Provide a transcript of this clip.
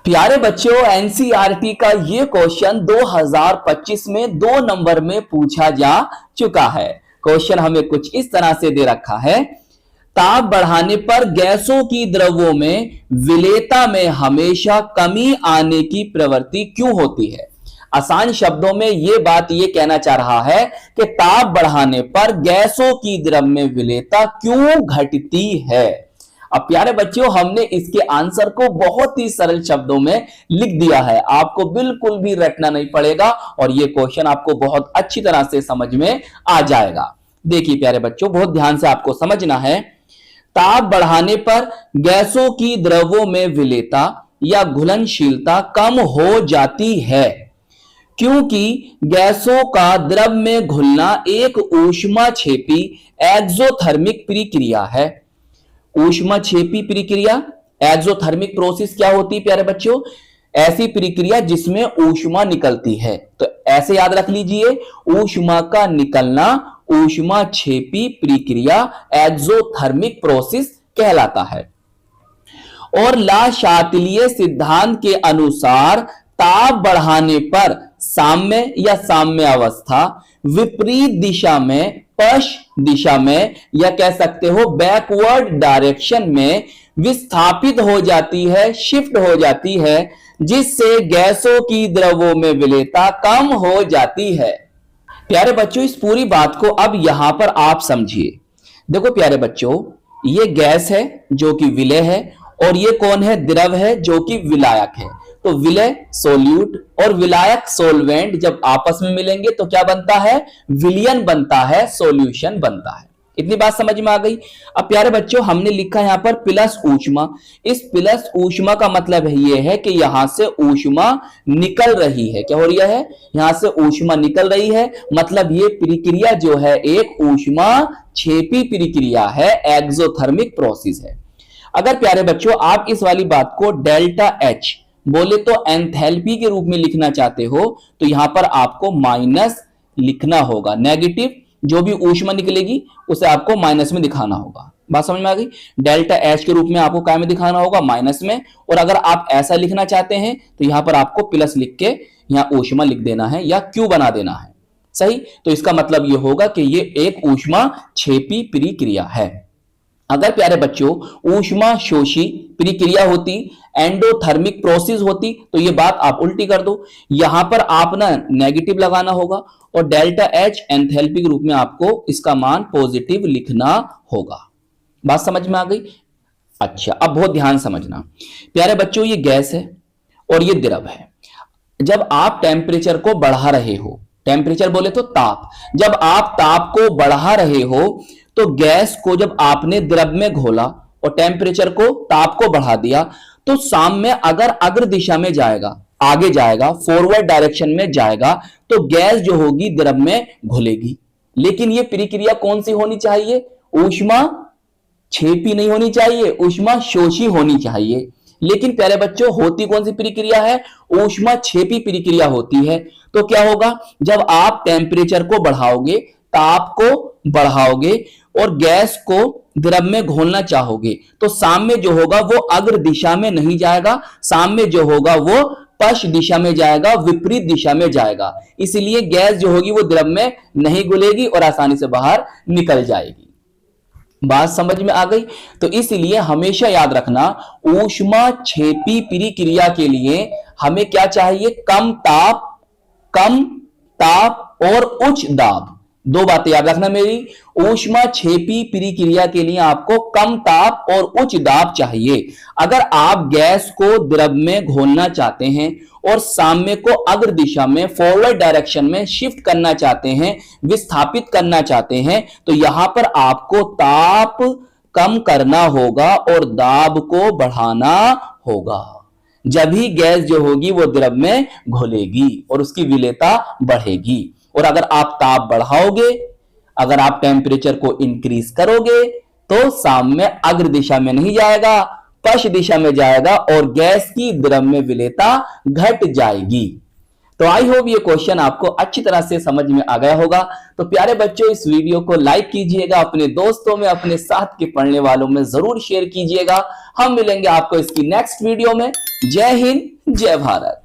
प्यारे बच्चों, एनसीईआरटी का ये क्वेश्चन 2025 में 2 नंबर में पूछा जा चुका है। क्वेश्चन हमें कुछ इस तरह से दे रखा है। ताप बढ़ाने पर गैसों की द्रव्यों में विलेयता में हमेशा कमी आने की प्रवृत्ति क्यों होती है। आसान शब्दों में यह बात यह कहना चाह रहा है कि ताप बढ़ाने पर गैसों की द्रव्य में विलेयता क्यों घटती है। अब प्यारे बच्चों, हमने इसके आंसर को बहुत ही सरल शब्दों में लिख दिया है। आपको बिल्कुल भी रटना नहीं पड़ेगा और यह क्वेश्चन आपको बहुत अच्छी तरह से समझ में आ जाएगा। देखिए प्यारे बच्चों, बहुत ध्यान से आपको समझना है। ताप बढ़ाने पर गैसों की द्रव्यों में विलेयता या घुलनशीलता कम हो जाती है क्योंकि गैसों का द्रव में घुलना एक ऊष्माक्षेपी एक्सोथर्मिक प्रक्रिया है। ऊष्माक्षेपी प्रक्रिया एक्सोथर्मिक प्रोसेस क्या होती है प्यारे बच्चों? ऐसी प्रक्रिया जिसमें ऊष्मा निकलती है। तो ऐसे याद रख लीजिए, ऊष्मा का निकलना ऊष्माक्षेपी प्रक्रिया एक्सोथर्मिक प्रोसेस कहलाता है। और ला शातिलीय सिद्धांत के अनुसार ताप बढ़ाने पर साम्य या साम्य अवस्था विपरीत दिशा में, पश्च दिशा में, या कह सकते हो बैकवर्ड डायरेक्शन में विस्थापित हो जाती है, शिफ्ट हो जाती है, जिससे गैसों की द्रव्यों में विलेयता कम हो जाती है। प्यारे बच्चों, इस पूरी बात को अब यहां पर आप समझिए। देखो प्यारे बच्चों, ये गैस है जो कि विलेय है और ये कौन है? द्रव है जो कि विलायक है। तो विलेय सोल्यूट और विलायक सोलवेंट जब आपस में मिलेंगे तो क्या बनता है? विलयन बनता है, सॉल्यूशन बनता है। इतनी बात समझ में आ गई। अब प्यारे बच्चों, हमने लिखा यहां पर प्लस ऊष्मा। इस प्लस ऊष्मा का मतलब ये है कि यहां से ऊष्मा निकल रही है। क्या हो रही है? यहां से ऊष्मा निकल रही है। मतलब ये प्रक्रिया जो है एक ऊष्माक्षेपी प्रक्रिया है, एक्सोथर्मिक प्रोसेस है। अगर प्यारे बच्चों आप इस वाली बात को डेल्टा एच बोले तो एंथैल्पी के रूप में लिखना चाहते हो तो यहां पर आपको माइनस लिखना होगा। नेगेटिव जो भी ऊष्मा निकलेगी उसे आपको माइनस में दिखाना होगा। बात समझ में आ गई? डेल्टा एच के रूप में आपको क्या में दिखाना होगा? माइनस में। और अगर आप ऐसा लिखना चाहते हैं तो यहां पर आपको प्लस लिख के यहां ऊष्मा लिख देना है या क्यू बना देना है। सही? तो इसका मतलब यह होगा कि यह एक ऊष्माक्षेपी प्रक्रिया है। अगर प्यारे बच्चों ऊष्मा शोषी प्रक्रिया होती, एंडोथर्मिक प्रोसेस होती, तो ये बात आप उल्टी कर दो। यहां पर आप ना नेगेटिव लगाना होगा और डेल्टा एच एंथैल्पी के रूप में आपको इसका मान पॉजिटिव लिखना होगा। बात समझ में आ गई? अच्छा, अब बहुत ध्यान समझना प्यारे बच्चों, ये गैस है और ये द्रव है। जब आप टेम्परेचर को बढ़ा रहे हो, टेम्परेचर बोले तो ताप, जब आप ताप को बढ़ा रहे हो तो गैस को जब आपने द्रव में घोला और टेम्परेचर को, ताप को बढ़ा दिया, तो साम्य अगर अग्र दिशा में जाएगा, आगे जाएगा, फॉरवर्ड डायरेक्शन में जाएगा, तो गैस जो होगी द्रव में घुलेगी। लेकिन यह प्रक्रिया कौन सी होनी चाहिए? ऊष्मा क्षेपी नहीं होनी चाहिए, ऊष्मा शोषी होनी चाहिए। लेकिन प्यारे बच्चों होती कौन सी प्रक्रिया है? ऊष्मा क्षेपी प्रक्रिया होती है। तो क्या होगा? जब आप टेम्परेचर को बढ़ाओगे, ताप को बढ़ाओगे और गैस को द्रव में घोलना चाहोगे, तो साम्य जो होगा वो अग्र दिशा में नहीं जाएगा, साम्य जो होगा वो पश्च दिशा में जाएगा, विपरीत दिशा में जाएगा। इसलिए गैस जो होगी वो द्रव में नहीं घुलेगी और आसानी से बाहर निकल जाएगी। बात समझ में आ गई? तो इसलिए हमेशा याद रखना, ऊष्माक्षेपी प्रक्रिया के लिए हमें क्या चाहिए? कम ताप और उच्च दाब। दो बातें याद रखना मेरी। ऊष्माक्षेपी प्रक्रिया के लिए आपको कम ताप और उच्च दाब चाहिए। अगर आप गैस को द्रव में घोलना चाहते हैं और साम्य को अग्र दिशा में, फॉरवर्ड डायरेक्शन में शिफ्ट करना चाहते हैं, विस्थापित करना चाहते हैं, तो यहां पर आपको ताप कम करना होगा और दाब को बढ़ाना होगा। जब ही गैस जो होगी वो द्रव में घुलेगी और उसकी विलेयता बढ़ेगी। और अगर आप ताप बढ़ाओगे, अगर आप टेम्परेचर को इंक्रीज करोगे, तो साम्य अग्र दिशा में नहीं जाएगा, पश्च दिशा में जाएगा और गैस की द्रव में विलेयता घट जाएगी। तो आई होप ये क्वेश्चन आपको अच्छी तरह से समझ में आ गया होगा। तो प्यारे बच्चों, इस वीडियो को लाइक कीजिएगा, अपने दोस्तों में, अपने साथ के पढ़ने वालों में जरूर शेयर कीजिएगा। हम मिलेंगे आपको इसकी नेक्स्ट वीडियो में। जय हिंद, जय भारत।